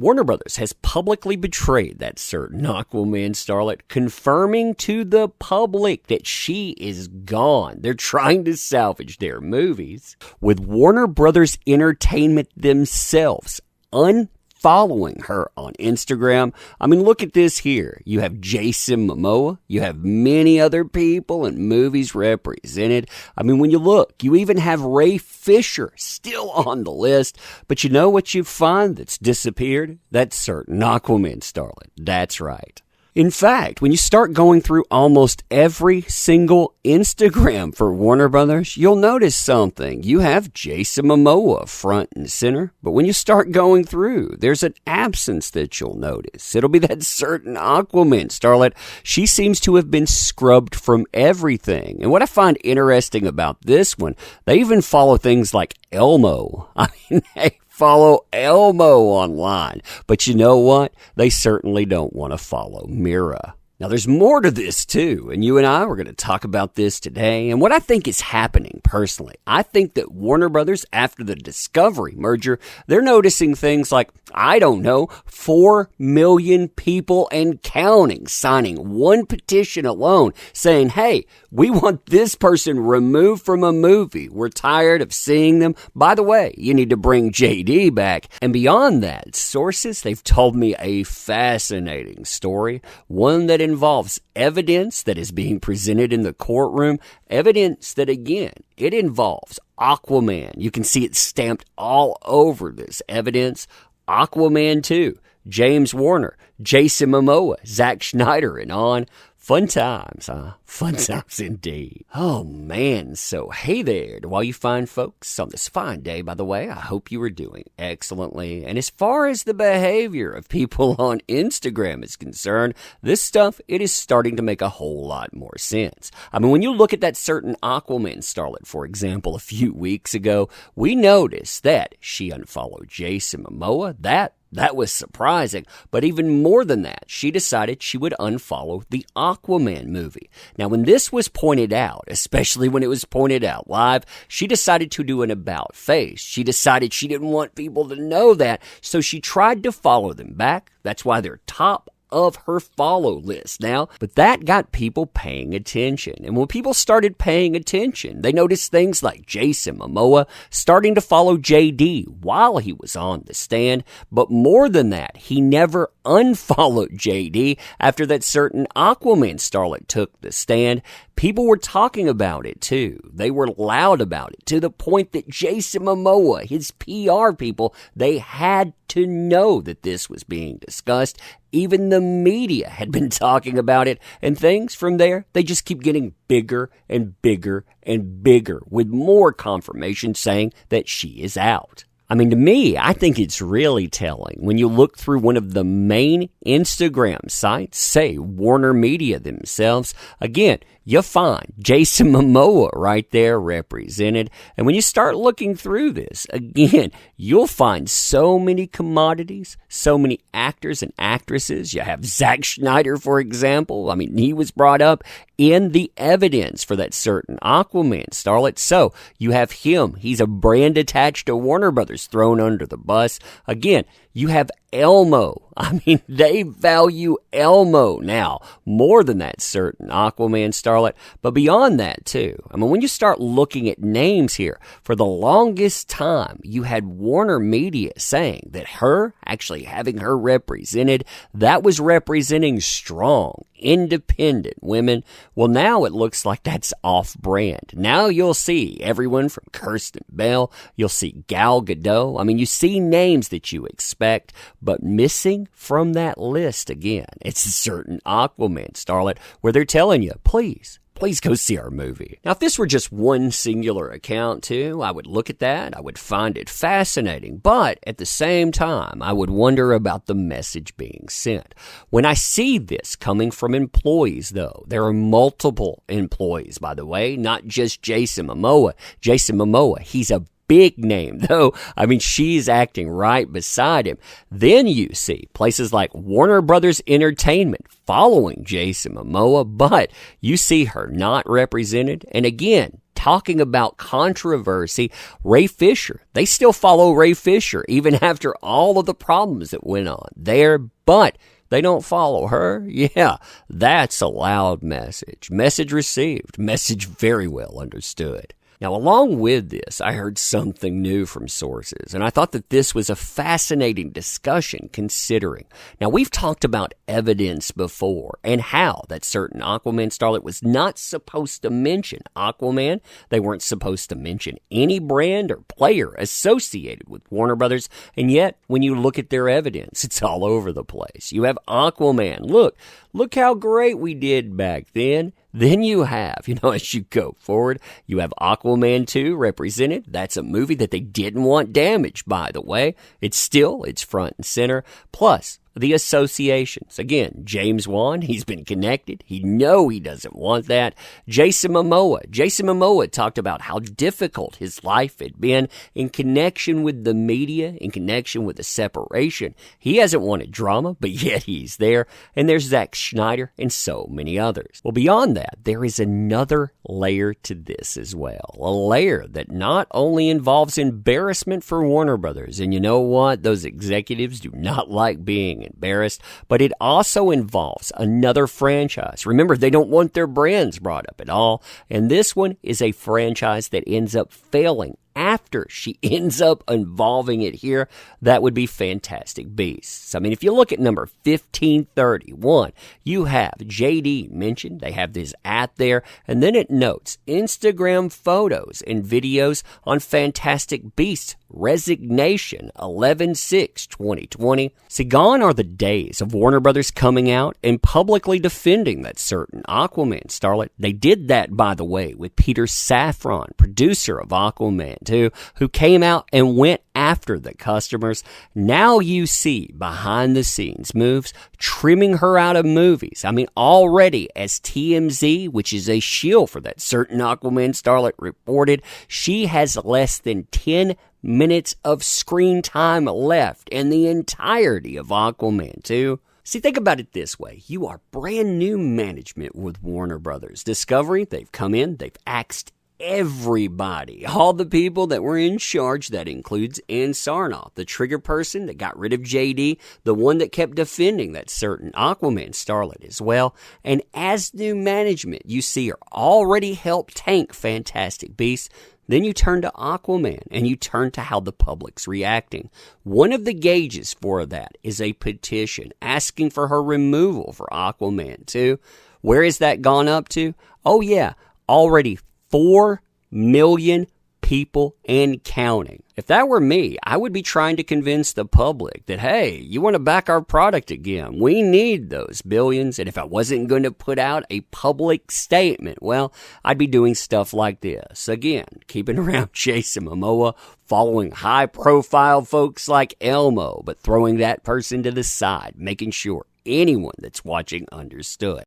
Warner Brothers has publicly betrayed that certain Aquaman starlet, confirming to the public that she is gone. They're trying to salvage their movies, with Warner Brothers Entertainment themselves unfollowing her on Instagram. I mean, look at this here. You have Jason Momoa. You have many other people and movies represented. I mean, when you look, you even have Ray Fisher still on the list. But you know what you find that's disappeared? That certain Aquaman starlet. That's right. In fact, when you start going through almost every single Instagram for Warner Brothers, you'll notice something. You have Jason Momoa front and center, but when you start going through, there's an absence that you'll notice. It'll be that certain Aquaman starlet. She seems to have been scrubbed from everything. And what I find interesting about this one, they even follow things like Elmo. I mean, they follow Elmo online. But you know what? They certainly don't want to follow Mira. Now, there's more to this, too, and you and I were going to talk about this today. And what I think is happening, personally, I think that Warner Brothers, after the Discovery merger, they're noticing things like, 4 million people and counting signing one petition alone saying, hey, we want this person removed from a movie. We're tired of seeing them. By the way, you need to bring JD back. And beyond that, sources, they've told me a fascinating story, one that involves evidence that is being presented in the courtroom, evidence that, again, it involves Aquaman. You can see it stamped all over this evidence. Aquaman 2, James Warner, Jason Momoa, Zack Snyder, and on. Fun times, huh? Fun times indeed. Oh, man. So, hey there to all you fine folks on this fine day, by the way. I hope you are doing excellently. And as far as the behavior of people on Instagram is concerned, this stuff, it is starting to make a whole lot more sense. I mean, when you look at that certain Aquaman starlet, for example, a few weeks ago, we noticed that she unfollowed Jason Momoa. That was surprising, but even more than that, she decided she would unfollow the Aquaman movie. Now, when this was pointed out, especially when it was pointed out live, she decided to do an about face. She decided she didn't want people to know that, so she tried to follow them back. That's why they're top of her follow list now, but that got people paying attention. And when people started paying attention, they noticed things like Jason Momoa starting to follow JD while he was on the stand. But more than that, he never unfollowed JD after that certain Aquaman starlet took the stand. People were talking about it too. They were loud about it to the point that Jason Momoa, his PR people, they had to know that this was being discussed. Even the media had been talking about it, and things from there, they just keep getting bigger and bigger and bigger, with more confirmation saying that she is out. I mean, to me, I think it's really telling when you look through one of the main Instagram sites, say Warner Media themselves. Again, you find Jason Momoa right there represented. And when you start looking through this, again, you'll find so many commodities, so many actors and actresses. You have Zack Snyder, for example. I mean, he was brought up in the evidence for that certain Aquaman starlet. So you have him. He's a brand attached to Warner Brothers, thrown under the bus. Again, you have Elmo. I mean, they value Elmo now more than that certain Aquaman starlet. But beyond that, too, I mean, when you start looking at names here, for the longest time, you had Warner Media saying that her, actually having her represented, that was representing strong, independent women. Well, now it looks like that's off-brand. Now you'll see everyone from Kirsten Bell, you'll see Gal Gadot. I mean, you see names that you expect, but missing from that list, again, it's a certain Aquaman starlet where they're telling you, please go see our movie. Now, if this were just one singular account, too, I would look at that. I would find it fascinating. But at the same time, I would wonder about the message being sent. When I see this coming from employees, though, there are multiple employees, by the way, not just Jason Momoa. Jason Momoa, he's a big name, though. I mean, she's acting right beside him. Then you see places like Warner Brothers Entertainment following Jason Momoa, but you see her not represented. And again, talking about controversy, Ray Fisher, they still follow Ray Fisher even after all of the problems that went on there, but they don't follow her. Yeah, that's a loud message. Message received. Message very well understood. Now, along with this, I heard something new from sources, and I thought that this was a fascinating discussion considering. Now, we've talked about evidence before and how that certain Aquaman starlet was not supposed to mention Aquaman. They weren't supposed to mention any brand or player associated with Warner Brothers, and yet, when you look at their evidence, it's all over the place. You have Aquaman. Look how great we did back then. Then you have, as you go forward, you have Aquaman 2 represented. That's a movie that they didn't want damaged, by the way. It's front and center. Plus, the associations. Again, James Wan, he's been connected. He doesn't want that. Jason Momoa talked about how difficult his life had been in connection with the media, in connection with the separation. He hasn't wanted drama, but yet he's there. And there's Zack Snyder and so many others. Well, beyond that, there is another layer to this as well. A layer that not only involves embarrassment for Warner Brothers, and you know what? Those executives do not like being embarrassed, but it also involves another franchise. Remember, they don't want their brands brought up at all, and this one is a franchise that ends up failing after she ends up involving it here. That would be Fantastic Beasts. I mean, if you look at number 1531, you have JD mentioned. They have this at there, and then it notes Instagram photos and videos on Fantastic Beasts resignation 11/6/2020. See, gone are the days of Warner Brothers coming out and publicly defending that certain Aquaman starlet. They did that, by the way, with Peter Safran, producer of Aquaman 2, who came out and went after the customers. Now you see behind the scenes moves, trimming her out of movies. I mean, already as TMZ, which is a shield for that certain Aquaman starlet, reported, she has less than 10 minutes of screen time left in the entirety of Aquaman 2. See, think about it this way. You are brand new management with Warner Brothers. Discovery, they've come in, they've axed everybody, all the people that were in charge. That includes Ann Sarnoff, the trigger person that got rid of JD, the one that kept defending that certain Aquaman starlet as well. And as new management, you see her already helped tank Fantastic Beasts. Then you turn to Aquaman, and you turn to how the public's reacting. One of the gauges for that is a petition asking for her removal for Aquaman 2. Where has that gone up to? Oh yeah, already 4 million people and counting. If that were me, I would be trying to convince the public that, hey, you want to back our product again. We need those billions. And if I wasn't going to put out a public statement, well, I'd be doing stuff like this. Again, keeping around Jason Momoa, following high-profile folks like Elmo, but throwing that person to the side, making sure anyone that's watching understood.